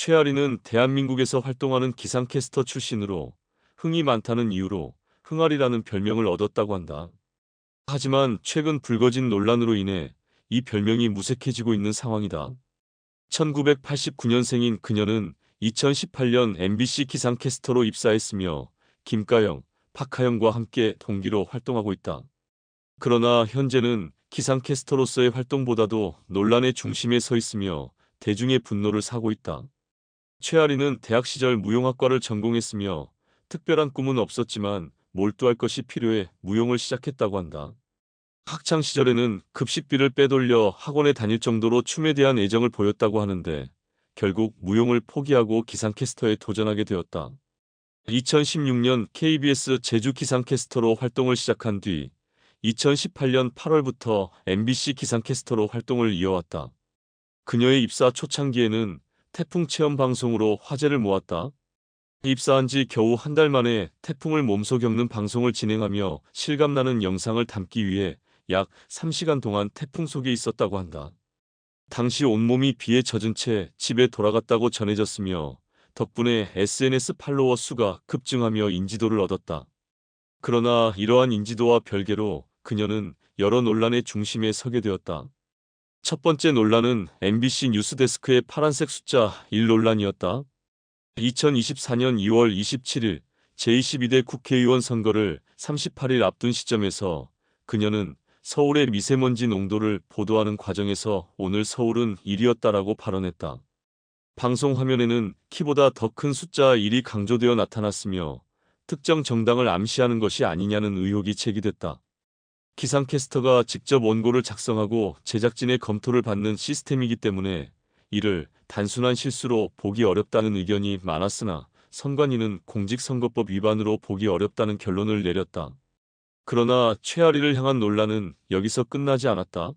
최아리는 대한민국에서 활동하는 기상캐스터 출신으로 흥이 많다는 이유로 흥아리라는 별명을 얻었다고 한다. 하지만 최근 불거진 논란으로 인해 이 별명이 무색해지고 있는 상황이다. 1989년생인 그녀는 2018년 MBC 기상캐스터로 입사했으며 김가영, 박하영과 함께 동기로 활동하고 있다. 그러나 현재는 기상캐스터로서의 활동보다도 논란의 중심에 서 있으며 대중의 분노를 사고 있다. 최아리는 대학 시절 무용학과를 전공했으며 특별한 꿈은 없었지만 몰두할 것이 필요해 무용을 시작했다고 한다. 학창 시절에는 급식비를 빼돌려 학원에 다닐 정도로 춤에 대한 애정을 보였다고 하는데 결국 무용을 포기하고 기상캐스터에 도전하게 되었다. 2016년 KBS 제주 기상캐스터로 활동을 시작한 뒤 2018년 8월부터 MBC 기상캐스터로 활동을 이어왔다. 그녀의 입사 초창기에는 태풍 체험 방송으로 화제를 모았다. 입사한 지 겨우 한 달 만에 태풍을 몸소 겪는 방송을 진행하며 실감나는 영상을 담기 위해 약 3시간 동안 태풍 속에 있었다고 한다. 당시 온몸이 비에 젖은 채 집에 돌아갔다고 전해졌으며 덕분에 SNS 팔로워 수가 급증하며 인지도를 얻었다. 그러나 이러한 인지도와 별개로 그녀는 여러 논란의 중심에 서게 되었다. 첫 번째 논란은 MBC 뉴스데스크의 파란색 숫자 1 논란이었다. 2024년 2월 27일 제22대 국회의원 선거를 38일 앞둔 시점에서 그녀는 서울의 미세먼지 농도를 보도하는 과정에서 오늘 서울은 1이었다라고 발언했다. 방송 화면에는 키보다 더 큰 숫자 1이 강조되어 나타났으며 특정 정당을 암시하는 것이 아니냐는 의혹이 제기됐다. 기상캐스터가 직접 원고를 작성하고 제작진의 검토를 받는 시스템이기 때문에 이를 단순한 실수로 보기 어렵다는 의견이 많았으나 선관위는 공직선거법 위반으로 보기 어렵다는 결론을 내렸다. 그러나 최아리를 향한 논란은 여기서 끝나지 않았다.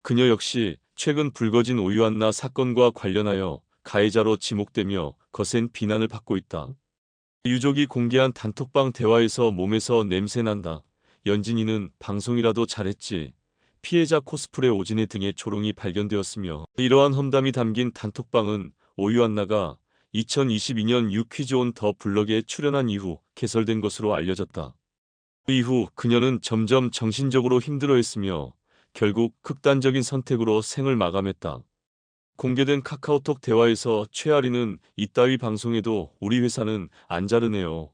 그녀 역시 최근 불거진 오유안나 사건과 관련하여 가해자로 지목되며 거센 비난을 받고 있다. 유족이 공개한 단톡방 대화에서 몸에서 냄새난다. 연진이는 방송이라도 잘했지. 피해자 코스프레 오진의 등의 조롱이 발견되었으며 이러한 험담이 담긴 단톡방은 오유안나가 2022년 유퀴즈 온 더 블럭에 출연한 이후 개설된 것으로 알려졌다. 그 이후 그녀는 점점 정신적으로 힘들어했으며 결국 극단적인 선택으로 생을 마감했다. 공개된 카카오톡 대화에서 최아리는 이따위 방송에도 우리 회사는 안 자르네요.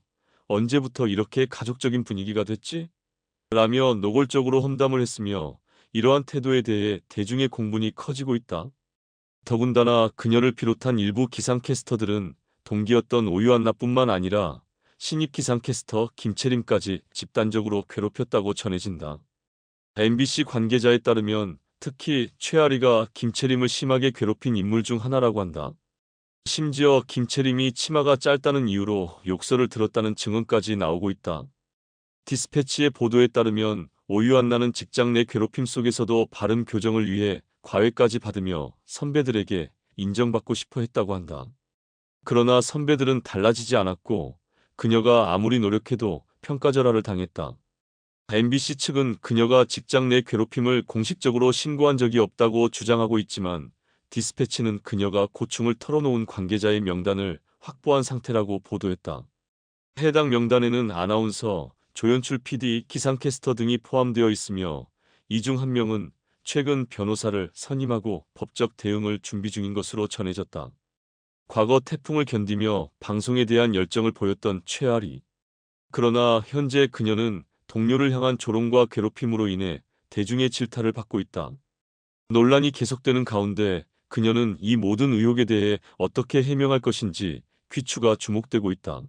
언제부터 이렇게 가족적인 분위기가 됐지? 라며 노골적으로 험담을 했으며 이러한 태도에 대해 대중의 공분이 커지고 있다. 더군다나 그녀를 비롯한 일부 기상캐스터들은 동기였던 오유안나뿐만 아니라 신입 기상캐스터 김채림까지 집단적으로 괴롭혔다고 전해진다. MBC 관계자에 따르면 특히 최아리가 김채림을 심하게 괴롭힌 인물 중 하나라고 한다. 심지어 김채림이 치마가 짧다는 이유로 욕설을 들었다는 증언까지 나오고 있다. 디스패치의 보도에 따르면 오유안나는 직장 내 괴롭힘 속에서도 발음 교정을 위해 과외까지 받으며 선배들에게 인정받고 싶어 했다고 한다. 그러나 선배들은 달라지지 않았고 그녀가 아무리 노력해도 평가절하를 당했다. MBC 측은 그녀가 직장 내 괴롭힘을 공식적으로 신고한 적이 없다고 주장하고 있지만 디스패치는 그녀가 고충을 털어놓은 관계자의 명단을 확보한 상태라고 보도했다. 해당 명단에는 아나운서, 조연출 PD, 기상캐스터 등이 포함되어 있으며 이 중 한 명은 최근 변호사를 선임하고 법적 대응을 준비 중인 것으로 전해졌다. 과거 태풍을 견디며 방송에 대한 열정을 보였던 최아리. 그러나 현재 그녀는 동료를 향한 조롱과 괴롭힘으로 인해 대중의 질타를 받고 있다. 논란이 계속되는 가운데 그녀는 이 모든 의혹에 대해 어떻게 해명할 것인지 귀추가 주목되고 있다.